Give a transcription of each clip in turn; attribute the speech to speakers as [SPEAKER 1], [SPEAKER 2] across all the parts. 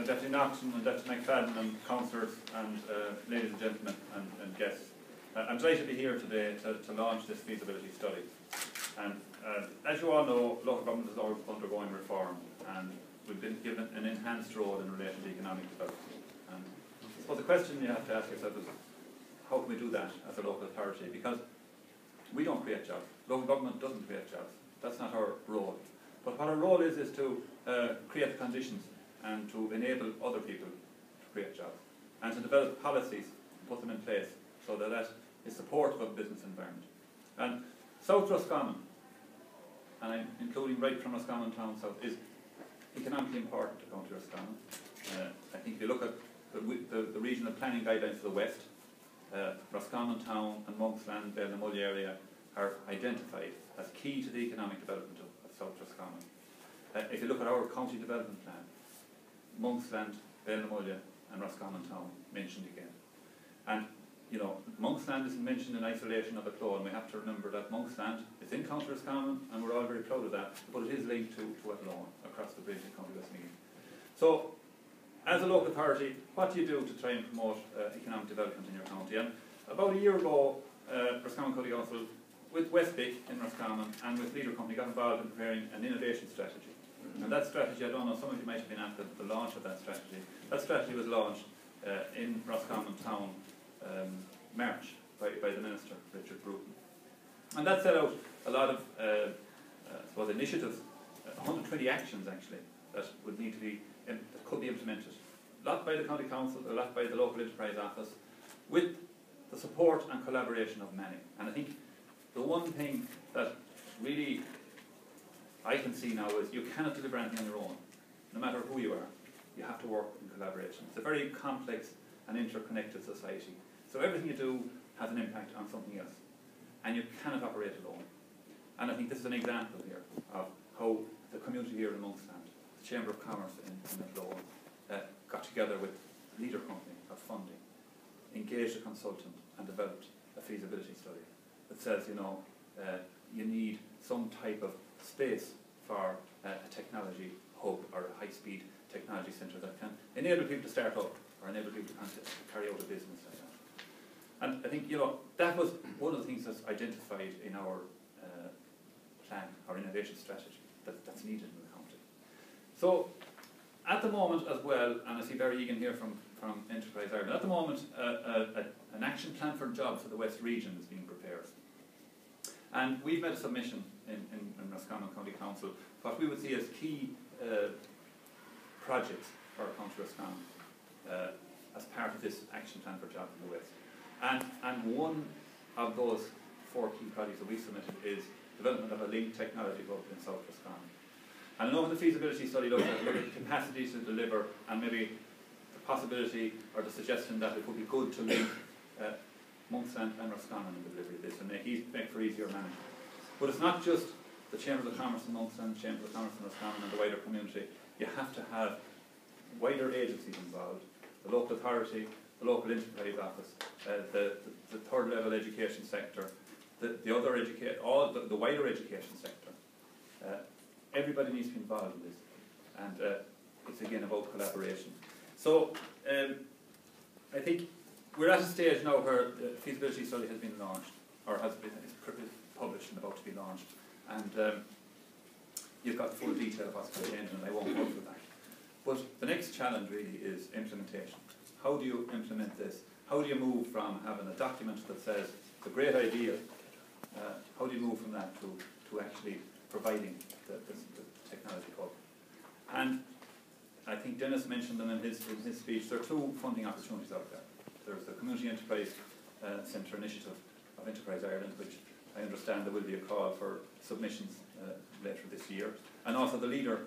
[SPEAKER 1] Deputy Knoxon and Deputy McFadden and councillors and ladies and gentlemen and guests. I'm delighted to be here today to launch this feasibility study. And as you all know, local government is undergoing reform, and we've been given an enhanced role in relation to economic development. And I suppose the question you have to ask yourself is, how can we do that as a local authority? Because we don't create jobs. Local government doesn't create jobs. That's not our role. But what our role is to create the conditions and to enable other people to create jobs and to develop policies, put them in place so that that is supportive of the business environment. And South Roscommon, and I'm including right from Roscommon Town South, is economically important to County Roscommon. I think if you look at the regional planning guidelines for the West, Roscommon Town and Monksland, Belnamully area are identified as key to the economic development of South Roscommon. If you look at our county development plan, Monksland, Belnamully and Roscommon Town mentioned again. And you know, Monksland isn't mentioned in isolation of a clone. We have to remember that Monksland is in County Roscommon, and we're all very proud of that, but it is linked to Athlone across the bridge in County Westmeath. So, as a local authority, what do you do to try and promote economic development in your county? And about a year ago, Roscommon County Council, with Westbic in Roscommon and with Leader Company, got involved in preparing an innovation strategy. And that strategy, I don't know, some of you might have been at the launch of that strategy. That strategy was launched in Roscommon Town March by the Minister, Richard Bruton. And that set out a lot of I suppose initiatives, 120 actions actually, that would need to be, that could be implemented. A lot by the County Council, a lot by the Local Enterprise Office, with the support and collaboration of many. And I think the one thing that really I can see now is you cannot deliver anything on your own, no matter who you are. You have to work in collaboration. It's a very complex and interconnected society. So everything you do has an impact on something else. And you cannot operate alone. And I think this is an example here of how the community here in Monksland, the Chamber of Commerce in Athlone, got together with Leader Company of funding, engaged a consultant and developed a feasibility study that says, you know, you need some type of space for a technology hub or a high-speed technology centre that can enable people to start up or enable people to carry out a business like that. And I think, you know, that was one of the things that's identified in our plan, our innovation strategy, that's needed in the county. So, at the moment as well, and I see Barry Egan here from Enterprise Ireland, at the moment an action plan for jobs for the West region is being prepared. And we've made a submission in Roscommon County Council, what we would see as key projects for County Roscommon as part of this action plan for jobs in the West. And one of those 4 key projects that we submitted is development of a linked technology hub in South Roscommon. And I know in the feasibility study looked at capacity to deliver and maybe the possibility or the suggestion that it would be good to link Monksland and Roscommon in the delivery of this and make for easier management. But it's not just the Chambers of Commerce in Monksland, the Chambers of Commerce in Roscommon and the wider community. You have to have wider agencies involved, the local authority, the local enterprise office, the third level education sector, the other the wider education sector. Everybody needs to be involved in this, and it's again about collaboration. So I think we're at a stage now where the feasibility study has been launched, or is published and about to be launched, and you've got full detail of what's contained, and I won't go through that. But the next challenge really is implementation. How do you implement this? How do you move from having a document that says it's a great idea, how do you move from that to actually providing the technology hub? And I think Dennis mentioned them in his speech. There are 2 funding opportunities out there. There's the Community Enterprise Centre Initiative of Enterprise Ireland, which I understand there will be a call for submissions later this year, and also the Leader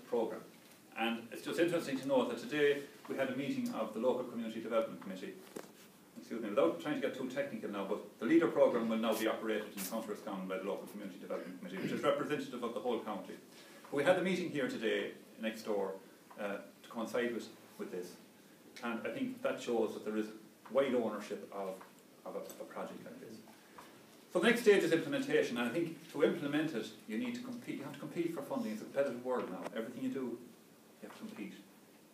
[SPEAKER 1] programme. And it's just interesting to note that today we had a meeting of the Local Community Development Committee. Excuse me, without trying to get too technical now, but the Leader programme will now be operated in County Roscommon by the Local Community Development Committee, which is representative of the whole county. But we had the meeting here today, next door, to coincide with this. And I think that shows that there is wide ownership of a project like this. So the next stage is implementation, and I think to implement it, you need to compete. You have to compete for funding. It's a competitive world now. Everything you do, you have to compete.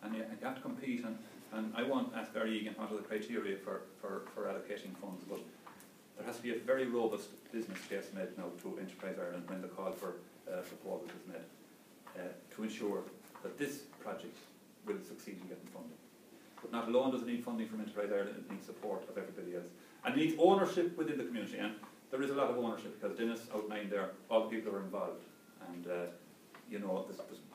[SPEAKER 1] and you have to compete, and I won't ask Gary Egan what are the criteria for allocating funds, but there has to be a very robust business case made now to Enterprise Ireland when the call for proposals is made, to ensure that this project will succeed in getting funding. But not alone does it need funding from Enterprise Ireland, it needs support of everybody else. And it needs ownership within the community, and there is a lot of ownership, because Dennis outlined there all the people who are involved, and you know,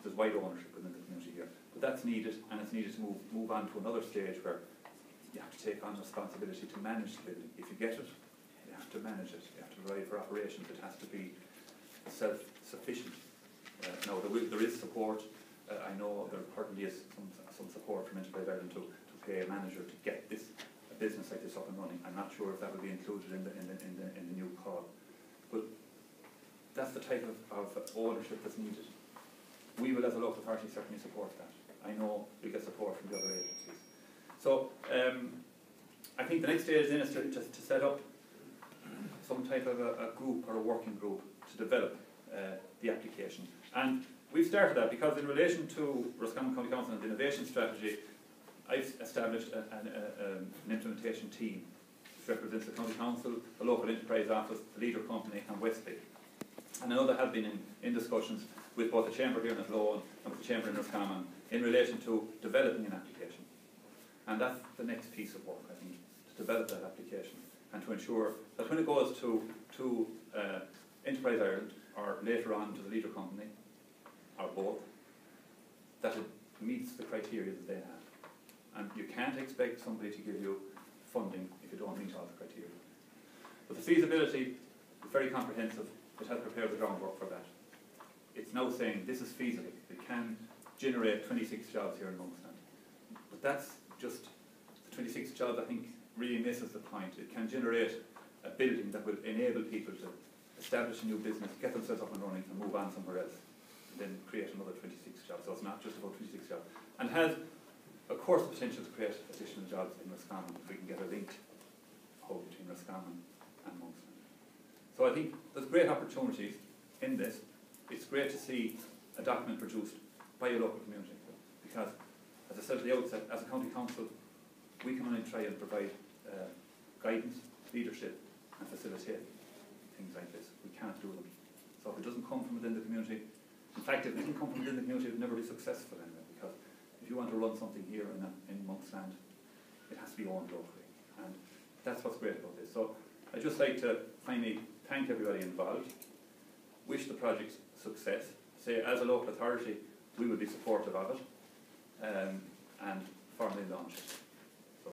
[SPEAKER 1] there's wide ownership within the community here. But that's needed, and it's needed to move on to another stage where you have to take on responsibility to manage the building. If you get it, you have to manage it. You have to provide for operations. It has to be self-sufficient. Now, there is support. I know there currently is some support from Enterprise Ireland to pay a manager to get a business like this up and running. I'm not sure if that will be included in the new call, but that's the type of ownership that's needed. We will, as a local authority, certainly support that. I know we get support from the other agencies. So I think the next stage then is to set up some type of a group or a working group to develop the application. And we've started that because in relation to Roscommon County Council and the innovation strategy, I've established an implementation team which represents the County Council, the local enterprise office, the leader company and Westby. And I know there have been in discussions with both the Chamber here in Athlone and with the Chamber in Roscommon in relation to developing an application. And that's the next piece of work, I think, to develop that application and to ensure that when it goes to Enterprise Ireland or later on to the leader company, or both, that it meets the criteria that they have. And you can't expect somebody to give you funding if you don't meet all the criteria. But the feasibility is very comprehensive. It has prepared the groundwork for that. It's now saying this is feasible. It can generate 26 jobs here in Monksland. But that's just, the 26 jobs I think really misses the point. It can generate a building that will enable people to establish a new business, get themselves up and running and move on somewhere else, and then create another 26 jobs. So it's not just about 26 jobs. And has, of course, the potential to create additional jobs in Roscommon if we can get a linked hub between Roscommon and Monksland. So I think there's great opportunities in this. It's great to see a document produced by a local community, because, as I said at the outset, as a county council, we can only try and provide guidance, leadership and facilitate things like this. We can't do them. So if it doesn't come from within the community, in fact, if it doesn't come from within the community, it will never be successful anyway, because if you want to run something here in Monksland, it has to be owned locally. And that's what's great about this. So I'd just like to finally thank everybody involved, wish the project success, say as a local authority we will be supportive of it, and formally launch it.